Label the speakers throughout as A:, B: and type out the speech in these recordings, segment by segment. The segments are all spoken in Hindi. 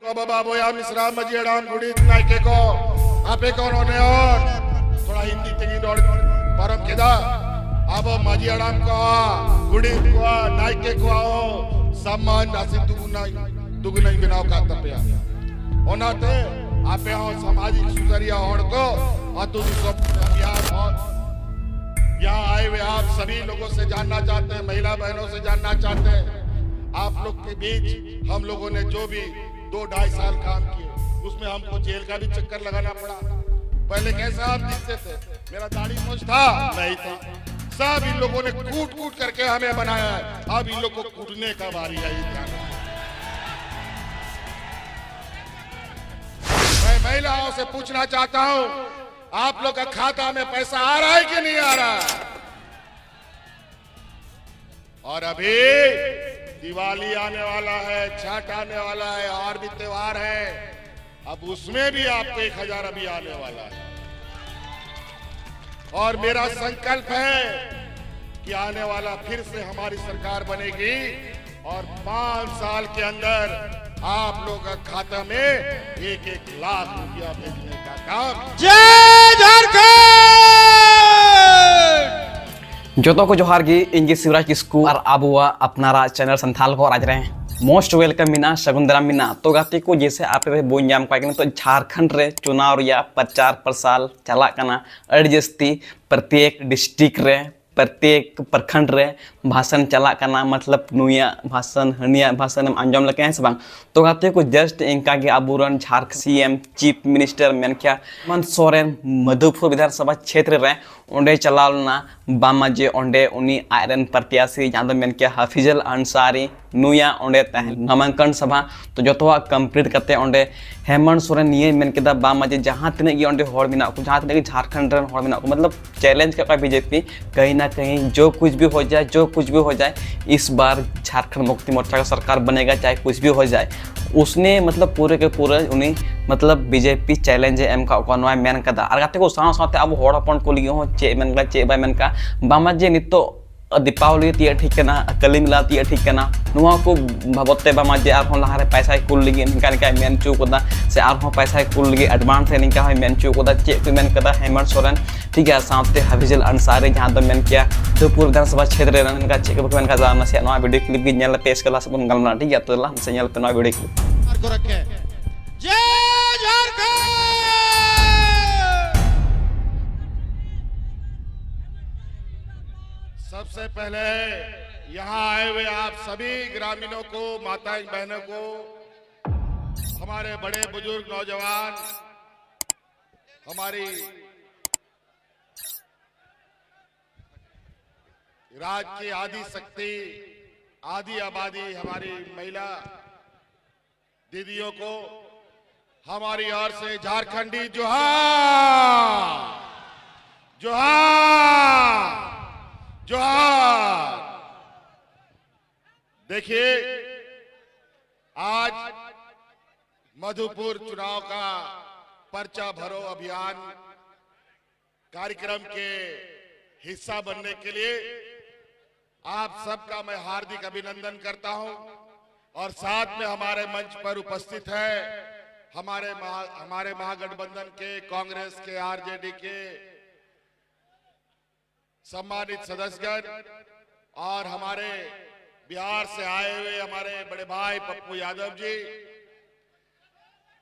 A: बाबू या मिश्रा मजियाडाम गुड़ी नायके को आपे कौन होने और थोड़ा हिंदी तेगी डोड़ परम केदा अब मजियाडाम को गुड़ी को नायके को आओ सम्मान नासिक दुगुना बिनाव का तपिया ओनाते आपे हो सामाजिक सुधरिया होड़ को अतु सब यहाँ आए हुए आप सभी लोगों से जानना चाहते हैं, महिला बहनों से जानना चाहते हैं। आप लोग के बीच हम लोगों ने जो भी 2-2.5 साल काम किए उसमें हमको जेल का भी चक्कर लगाना पड़ा। पहले कैसा आप दिखते थे, मेरा दाढ़ी मूंछ था नहीं था, सब इन लोगों ने कूट कूट करके हमें बनाया है। अब इन लोग को कूटने का बारी है। मैं महिलाओं से पूछना चाहता हूं, आप लोग का खाता में पैसा आ रहा है कि नहीं आ रहा? और अभी दिवाली आने वाला है, छठ आने वाला है और भी त्योहार है, अब उसमें भी आपको 1000 अभी आने वाला है। और मेरा संकल्प है कि आने वाला फिर से हमारी सरकार बनेगी और 5 साल के अंदर आप लोग का खाता में 1-1 लाख रुपया भेजने का काम।
B: जय झारखंड।
C: जोतो को जोहार गी इंगी शिवराज किस्कू और आबुआ अपनारा चैनल संथाल को राज रहे मोस्ट वेलकम मिना शगुंदरा मिना तो गाते को जैसे आप बोजाम तो झारखंड रे चुनाव या प्रचार प्रसार चला कना अड़ी जस्ती प्रत्येक डिस्ट्रिक्ट रे प्रत्येक प्रखंड रे भाषण चला करना मतलब नुया भाषण हनिया भाषण आंजम लगे हैं सब तो गाते को जस्ट इनका के आबूरन झारखंड सीएम चीफ मिनिस्टर मेन क्या मन सोरेन मधुपुर विधानसभा क्षेत्र रे ओंडे चलावना बामाजे ओंडे उनी आयरन प्रत्याशी जहां मेन क्या हफीजुल अंसारी नुया ओंडे नामांकन सभा तो जोतवा कंप्लीट करते ओंडे हेमंत सोरेन निये मेन केदा बामाजे जहां तने गी ओंडे होड़ बिना को जहां तने झारखंड रन होड़ बिना को मतलब चैलेंज का बीजेपी कहीं ना कहीं जो कुछ भी हो जाए इस बार झारखंड मुक्ति मोर्चा का सरकार बनेगा चाहे कुछ भी हो जाए उसने मतलब पूरे के पूरे उन्हें मतलब बीजेपी चैलेंज एम का मेन कदा और गाते को साथ साथ अब हड़पन को लिए हो चे मेन का चे बाय मेन का बामा जे नितो दीपावली तीय ठीक है ना कली मिला तीय ठीक है ना नुआ को भबते बामा जे आर लहा रे पैसा कुल लगी निका निका मेन चुकोदा से आर पैसा कुल लगी एडवांस निका मेन चुकोदा चे को मेन कदा हेमंत सोरेन ठीक है साथते हफीजुल अंसारी जहां तो मेन किया मधुपुर विधानसभा क्षेत्र रे का चे को मेन का जाना से नवा वीडियो क्लिप की नेल पेश कला सब गलना ठीक है तो ला से नेल पे नवा वीडियो क्लिप
B: को रखे। जय झारखंड।
A: सबसे पहले यहाँ आए हुए आप सभी ग्रामीणों को, माताएं बहनों को, हमारे बड़े बुजुर्ग नौजवान, हमारी राज्य की आदि शक्ति, आदि आबादी, हमारी महिला दीदियों को हमारी ओर से झारखंडी जोहार जोहार जोहार। देखिए आज मधुपुर चुनाव का पर्चा भरो अभियान कार्यक्रम के हिस्सा बनने के लिए आप सबका मैं हार्दिक अभिनंदन करता हूं और साथ में हमारे मंच पर उपस्थित है हमारे महागठबंधन के, कांग्रेस के, आरजेडी के सम्मानित सदस्यगण और हमारे बिहार से आए हुए हमारे बड़े भाई पप्पू यादव जी,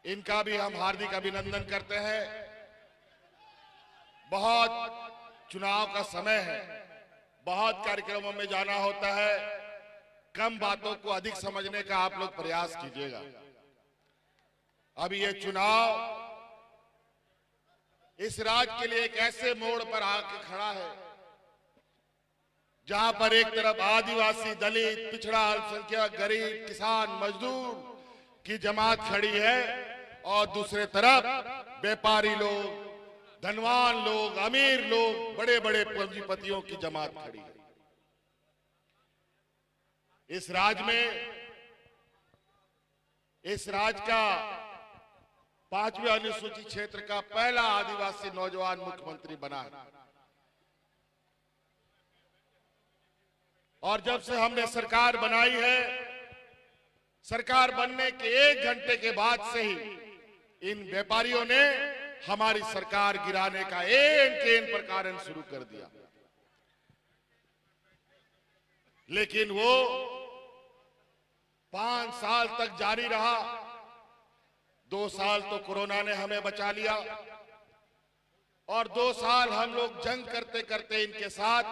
A: इनका भी हम हार्दिक अभिनंदन करते हैं। बहुत चुनाव का समय है, बहुत कार्यक्रमों में जाना होता है, कम बातों को अधिक समझने का आप लोग प्रयास कीजिएगा। अभी ये चुनाव इस राज्य के लिए एक ऐसे मोड़ पर आके खड़ा है जहां पर एक तरफ आदिवासी, दलित, पिछड़ा, अल्पसंख्यक, गरीब, किसान, मजदूर की जमात खड़ी है और दूसरे तरफ व्यापारी लोग, धनवान लोग, अमीर लोग, बड़े बड़े पूंजीपतियों की जमात खड़ी है। इस राज्य का 5वें अनुसूचित क्षेत्र का पहला आदिवासी नौजवान मुख्यमंत्री बना है और जब से हमने सरकार बनाई है सरकार बनने के 1 घंटे के बाद से ही इन व्यापारियों ने हमारी सरकार गिराने का एन केन प्रकार शुरू कर दिया। लेकिन वो 5 साल तक जारी रहा। 2 साल तो कोरोना ने हमें बचा लिया और 2 साल हम लोग जंग करते करते इनके साथ,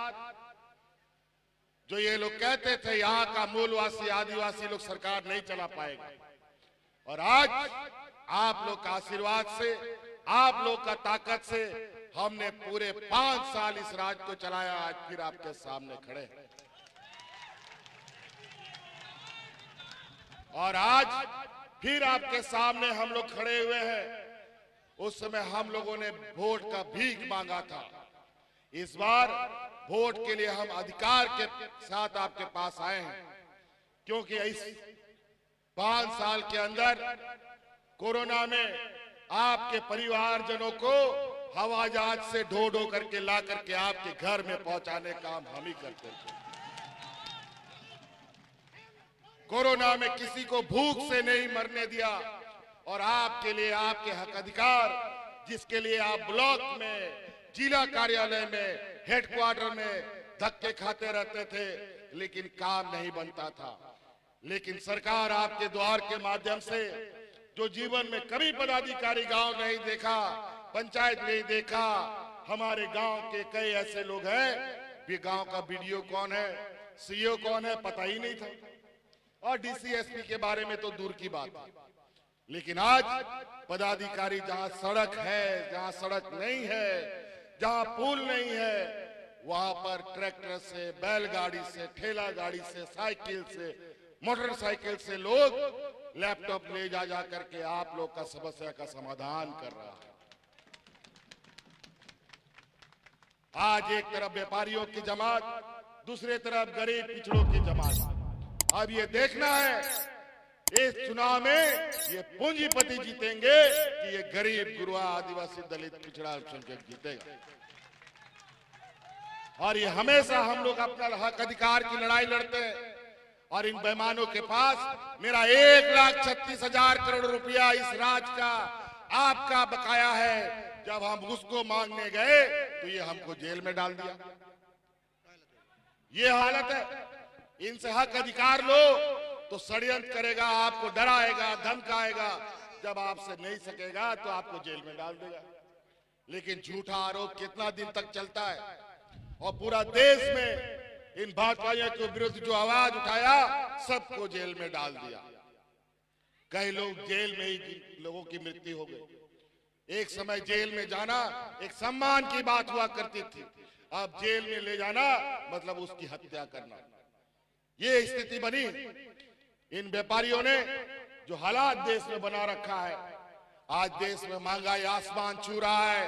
A: जो ये लोग कहते थे यहाँ का मूलवासी आदिवासी लोग सरकार नहीं चला पाएगा, और आज आप लोग का आशीर्वाद से, आप लोग का ताकत से हमने पूरे 5 साल इस राज्य को चलाया। आज फिर आपके सामने खड़े हैं और आज फिर आपके सामने हम लोग खड़े हुए हैं। उस समय हम लोगों ने वोट का भीख मांगा था। इस बार वोट के लिए हम अधिकार के साथ आपके पास आए हैं, क्योंकि इस 5 साल के अंदर कोरोना में आपके परिवारजनों को हवाई जहाज से ढो ढो करके ला करके आपके घर में पहुंचाने का काम हम ही करते थे। कोरोना में किसी को भूख से नहीं मरने दिया और आपके लिए आपके हक अधिकार, जिसके लिए आप ब्लॉक में, जिला कार्यालय में, हेडक्वार्टर में धक्के खाते रहते थे, लेकिन काम नहीं बनता था। लेकिन सरकार आपके द्वार के माध्यम से, जो जीवन में कभी पदाधिकारी गांव नहीं देखा, पंचायत नहीं देखा, हमारे गांव के कई ऐसे लोग हैं, भी गांव का बीडीओ कौन है, सीईओ कौन है, पता ही नहीं था, और डीसीएसपी के बारे में तो दूर की बात है। लेकिन आज पदाधिकारी जहां सड़क है, जहां सड़क नहीं है, जहां पुल नहीं है, वहां पर ट्रैक्टर से, बैलगाड़ी से, ठेला गाड़ी से, साइकिल से, मोटरसाइकिल से लोग लैपटॉप ले जा करके आप लोग का समस्या का समाधान कर रहा है। आज एक तरफ व्यापारियों की जमात, दूसरे तरफ गरीब पिछड़ों की जमात। अब ये देखना है इस चुनाव में ये पूंजीपति जीतेंगे कि ये गरीब, गुरुआ, आदिवासी, दलित, पिछड़ा अल्पसंख्यक जीतेगा। और ये हमेशा हम लोग अपना हक अधिकार की लड़ाई लड़ते हैं, और इन बेईमानों के पास मेरा 1,36,000 करोड़ रुपया इस राज्य का आपका बकाया है। जब हम उसको मांगने गए तो ये हमको जेल में डाल दिया। ये हालत है। इनसे हक अधिकार लो तो षड्यंत्र करेगा, आपको डराएगा, धमकाएगा, जब आपसे नहीं सकेगा तो आपको जेल में डाल देगा। लेकिन झूठा आरोप कितना दिन तक चलता है, और पूरा देश में इन भाजपाइयों के विरुद्ध जो आवाज उठाया, सबको जेल में डाल दिया। कई लोग जेल में ही लोगों की मृत्यु हो गई। एक समय जेल में जाना एक सम्मान की बात हुआ करती थी, अब जेल में ले जाना मतलब उसकी हत्या करना। ये स्थिति बनी। इन व्यापारियों ने जो हालात देश में बना रखा है, आज देश में महंगाई आसमान छू रहा है।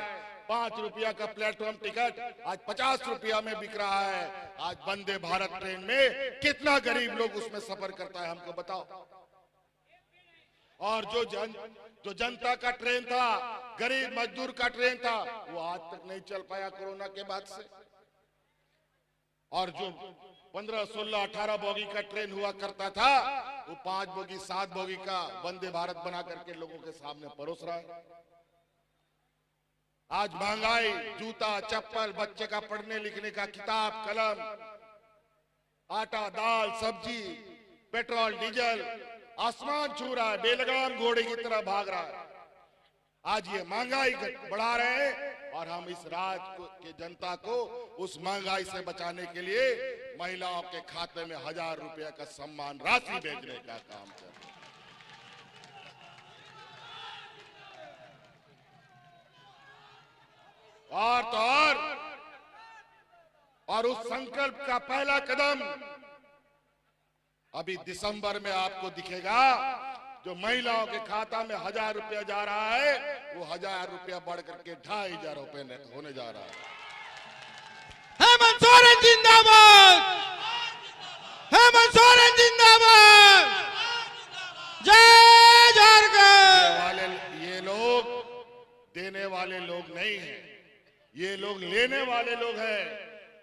A: 5 रुपया का प्लेटफॉर्म टिकट आज 50 रुपया में बिक रहा है। आज वंदे भारत ट्रेन में कितना गरीब लोग उसमें सफर करता है, हमको बताओ। और जो जनता का ट्रेन था, गरीब मजदूर का ट्रेन था, वो आज तक नहीं चल पाया कोरोना के बाद से। और जो 15, 16, 18 बोगी का ट्रेन हुआ करता था, वो 5 बोगी, 7 बोगी का वंदे भारत बना करके लोगों के सामने परोस रहा है। आज महंगाई, जूता, चप्पल, बच्चे का पढ़ने लिखने का किताब, कलम, आटा, दाल, सब्जी, पेट्रोल, डीजल आसमान छू रहा है, बेलगाम घोड़े की तरह भाग रहा है। आज ये महंगाई बढ़ा रहे हैं, और हम इस राज्य के जनता को उस महंगाई से बचाने के लिए महिलाओं के खाते में 1000 रुपया का सम्मान राशि भेजने का काम कर रहे हैं। और उस संकल्प का पहला कदम अभी दिसंबर में आपको दिखेगा। जो महिलाओं के खाता में 1000 रुपया जा रहा है, वो 1000 रुपया बढ़ करके 2500 रुपये होने जा रहा है।
B: हेमंत सोरेन जिंदाबाद, हेमंत सोरेन जिंदाबाद, जय झारखंड।
A: ये लोग देने वाले लोग नहीं हैं, ये लोग लेने वाले लोग हैं।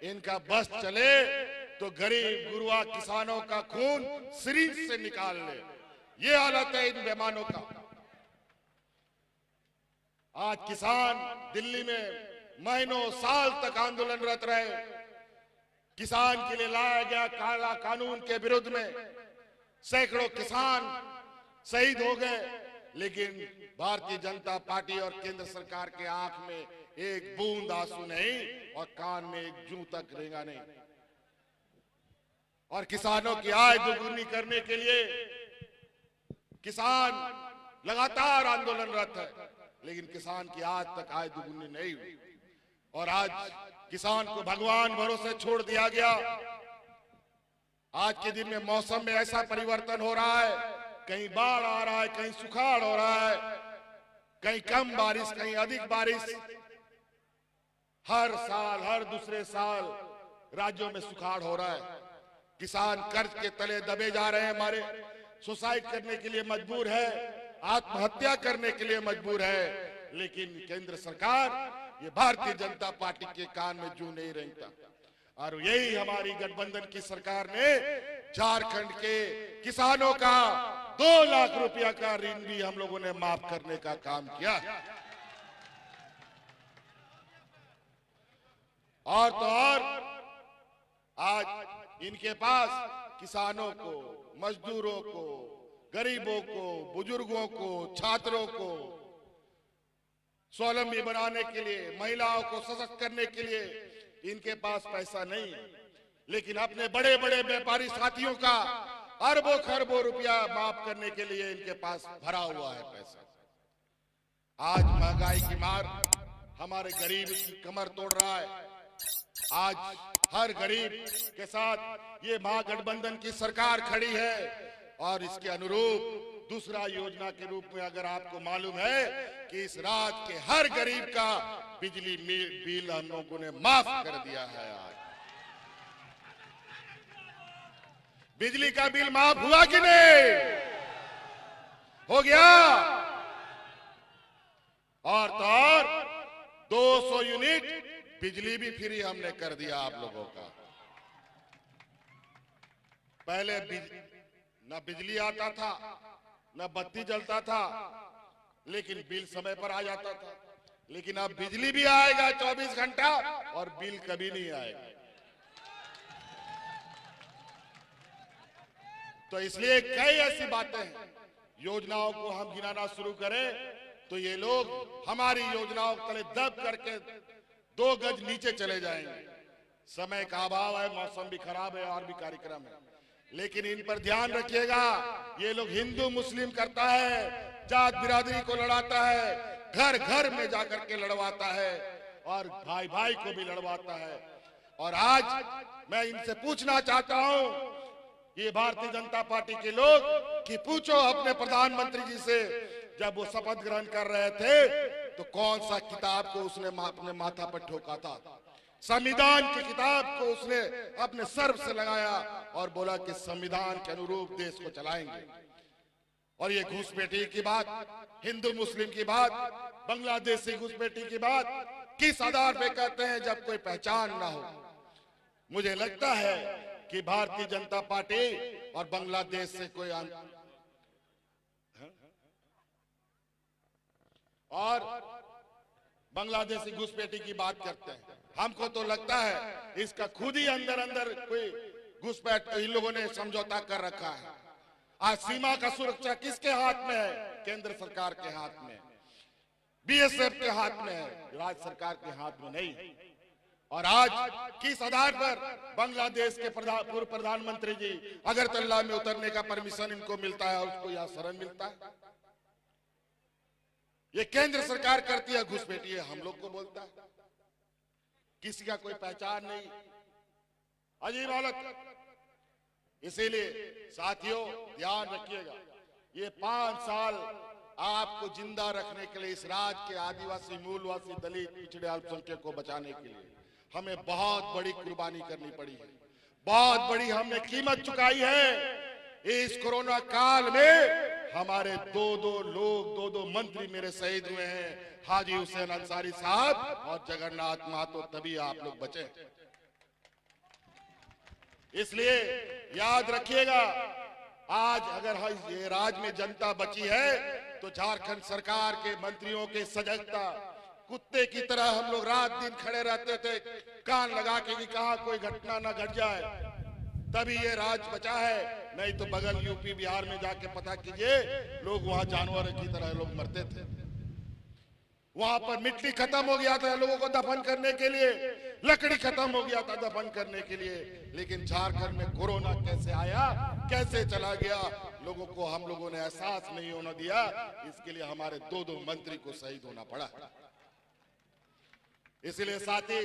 A: इनका बस चले तो गरीब गुरुआ किसानों का खून सिरिंज से निकाल ले, ये हालत है इन बेईमानों का। आज किसान दिल्ली में महीनों साल तक आंदोलनरत रहे। किसान के लिए लाया गया काला कानून के विरुद्ध में सैकड़ों किसान शहीद हो गए, लेकिन भारतीय जनता पार्टी और केंद्र सरकार के आंख में एक बूंद आंसू नहीं और कान में एक जूं तक रेंगा नहीं। और किसानों की आय दोगुनी करने के लिए किसान लगातार आंदोलनरत है, लेकिन किसान की आज तक आय दोगुनी नहीं हुई। और आज किसान को भगवान भरोसे छोड़ दिया गया। आज के दिन में मौसम में ऐसा परिवर्तन हो रहा है, कहीं बाढ़ आ रहा है, कहीं सुखाड़ हो रहा है, कहीं कम बारिश, कहीं अधिक बारिश। हर साल, हर दूसरे साल राज्यों में सुखाड़ हो रहा है। किसान कर्ज के तले दबे जा रहे हैं, हमारे सुसाइड करने के लिए मजबूर है, आत्महत्या करने के लिए मजबूर है। लेकिन केंद्र सरकार, ये भारतीय जनता पार्टी के कान में जूं नहीं रेंगता। और यही हमारी गठबंधन की सरकार ने झारखंड के किसानों का 2 लाख रुपया का ऋण भी हम लोगों ने माफ करने का काम किया। और तो और आज इनके पास किसानों को, मजदूरों को, गरीबों को, बुजुर्गों को, छात्रों को स्वावलंबी बनाने के लिए, महिलाओं को सशक्त करने के लिए इनके पास पैसा नहीं है, लेकिन अपने बड़े बड़े व्यापारी साथियों का अरबों खरबों रुपया माफ करने के लिए इनके पास भरा हुआ है पैसा। आज महंगाई की मार हमारे गरीब की कमर तोड़ रहा है। आज हर गरीब के साथ ये महागठबंधन की सरकार खड़ी है। और इसके अनुरूप दूसरा योजना के रूप में अगर आपको मालूम है कि इस राज्य के हर गरीब का बिजली बिल हम लोगों ने माफ कर दिया है। आज बिजली का बिल माफ हुआ कि नहीं? हो गया। और तो और 200 यूनिट बिजली भी फ्री हमने कर दिया आप लोगों का। पहले न बिजली आता था, न बत्ती जलता था, लेकिन बिल समय पर आ जाता था। लेकिन अब बिजली भी आएगा 24 घंटा और बिल कभी नहीं आएगा। तो इसलिए कई ऐसी बातें हैं, योजनाओं को हम गिनाना शुरू करें तो ये लोग हमारी योजनाओं के तले दब करके 2 गज नीचे चले जाएंगे। समय का अभाव है, मौसम भी खराब है और भी कार्यक्रम है, लेकिन इन पर ध्यान रखिएगा। ये लोग हिंदू मुस्लिम करता है, जात बिरादरी को लड़ाता है, घर घर में जाकर के लड़वाता है और भाई भाई को भी लड़वाता है। और आज मैं इनसे पूछना चाहता हूं, ये भारतीय जनता पार्टी के लोग, कि पूछो अपने प्रधानमंत्री जी से, जब वो शपथ ग्रहण कर रहे थे तो कौन सा किताब को उसने अपने माथा पर ठोका था? संविधान की किताब को उसने अपने सर से लगाया और बोला कि संविधान के अनुरूप देश को चलाएंगे। और ये घुसपैठी की बात, हिंदू मुस्लिम की बात, बांग्लादेशी घुसपैठी की बात किस आधार पे कहते हैं जब कोई पहचान ना हो? मुझे लगता है कि भारतीय जनता पार्टी और बांग्लादेश से कोई और बांग्लादेशी घुसपैठी की बात करते हैं। हमको तो लगता है इसका खुद ही अंदर अंदर कोई घुसपैठ इन लोगों ने समझौता कर रखा है। आज सीमा का सुरक्षा किसके हाथ में है? केंद्र सरकार के हाथ में, बीएसएफ के हाथ में है, राज्य सरकार के हाथ में नहीं। और आज किस आधार पर बांग्लादेश के पूर्व प्रधानमंत्री जी अगरतला में उतरने का परमिशन इनको मिलता है और उसको यहाँ शरण मिलता है? ये केंद्र सरकार करती है घुसपैठी, है हम लोग को बोलता है। किसी का कोई पहचान नहीं, अजीब हालत। इसीलिए साथियों ध्यान रखिएगा, ये 5 साल आपको जिंदा रखने के लिए, इस राज्य के आदिवासी, मूलवासी, दलित, पिछड़े, अल्पसंख्यक को बचाने के लिए हमें बहुत बड़ी कुर्बानी करनी पड़ी है, बहुत बड़ी हमने कीमत चुकाई है। इस कोरोना काल में हमारे 2 मंत्री मेरे शहीद हुए हैं, हाजी हुसैन अंसारी साहब और जगन्नाथ महतो, तभी आप लोग बचे। इसलिए याद रखिएगा आज अगर ये राज्य में जनता बची है तो झारखंड सरकार के मंत्रियों के सजगता, कुत्ते की तरह हम लोग रात दिन खड़े रहते थे कान लगा के कि कहां कोई घटना ना घट जाए, तभी ये राज्य बचा है। नहीं तो बगल यूपी बिहार में जाके पता कीजिए, लोग वहां जानवर की तरह लोग मरते थे। वहां पर मिट्टी खत्म हो गया था लोगों को दफन करने के लिए, लकड़ी खत्म हो गया था दफन करने के लिए। लेकिन झारखंड में कोरोना कैसे आया, कैसे चला गया, लोगों को हम लोगों ने एहसास नहीं होने दिया। इसके लिए हमारे दो मंत्री को शहीद होना पड़ा। इसलिए साथी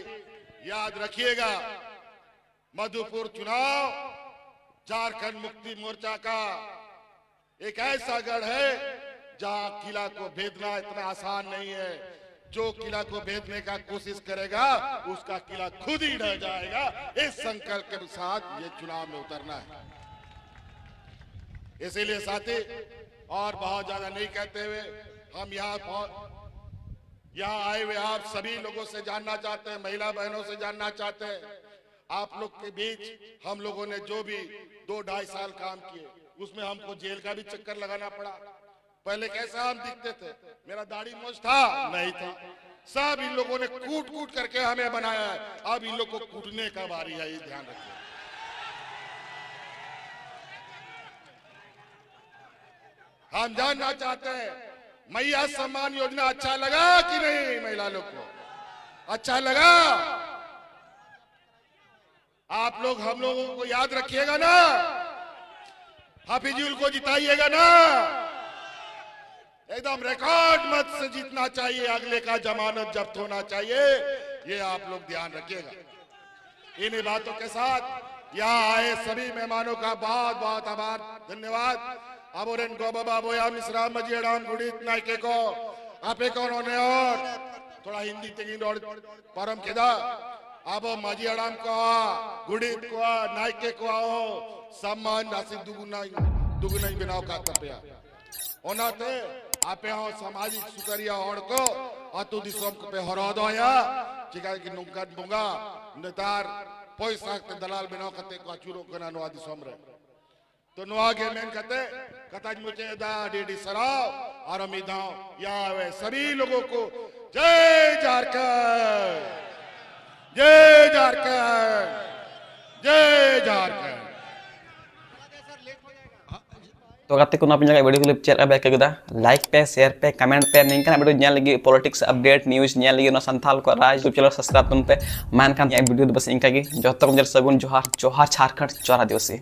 A: याद रखिएगा, मधुपुर चुनाव झारखंड मुक्ति मोर्चा का एक ऐसा गढ़ है जहां किला को भेदना इतना आसान नहीं है। जो किला को भेदने का कोशिश करेगा उसका किला खुद ही ढह जाएगा। इस संकल्प के साथ ये चुनाव में उतरना है। इसीलिए साथी और बहुत ज्यादा नहीं कहते हुए हम यहाँ आए हुए आप सभी लोगों से जानना चाहते हैं, महिला बहनों से जानना चाहते हैं। आप लोग के बीच हम लोगों ने जो भी 2-2.5 साल काम किए उसमें हमको जेल का भी चक्कर लगाना पड़ा। पहले कैसा हम दिखते थे, मेरा दाढ़ी मूंछ था नहीं था, सब इन लोगों ने कूट कूट करके हमें बनाया है। अब इन लोग को कूटने का बारी है, ये ध्यान रखिए। हम जानना चाहते हैं मैया सम्मान योजना अच्छा लगा कि नहीं, महिला लोग को अच्छा लगा? आप लोग हम लोगों को याद रखिएगा ना, हाफिजुल को जिताइएगा ना, एकदम रिकॉर्ड मत से जीतना चाहिए, अगले का जमानत जब्त होना चाहिए, ये आप लोग ध्यान रखिएगा। इन्हीं बातों के साथ यहाँ आए सभी मेहमानों का बहुत बहुत आभार, धन्यवाद। अबोरेन को बाबा बोया मिश्रा मजियाडाम गुड़ित नायके को आपे कौन होने और थोड़ा हिंदी तेगिन और परम केदा अब मजियाडाम को गुड़ित को नायके को आओ सम्मान राशि दुगुना बनाव का तपया ओनाते आपे हो सामाजिक सुकरिया और को अतु दिसोम को पे हरोदो या चिका की नुंकन बुंगा नेतार पैसा के दलाल बनाव कते को अचूरो कना नो आदि सोमरे तो नुआ के मेन कहते कताज मुझे दा डीडी सराव और अमीदाओं यहाँ वे सभी लोगों को जय झारखंड, जय झारखंड, जय झारखंड।
C: तो गाते को नापिन जगह वीडियो क्लिप चेक बैक कदा लाइक पे शेयर पे कमेंट पे निंकन वीडियो ᱧᱮᱞ लगी पॉलिटिक्स अपडेट न्यूज़ ᱧᱮᱞ लगी नो संथाल को राज यूट्यूब चैनल सब्सक्राइब तुम पे मान खान वीडियो बस इनका की जो तक सगुन जोहार जोहार झारखंड जोहार आदिवासी।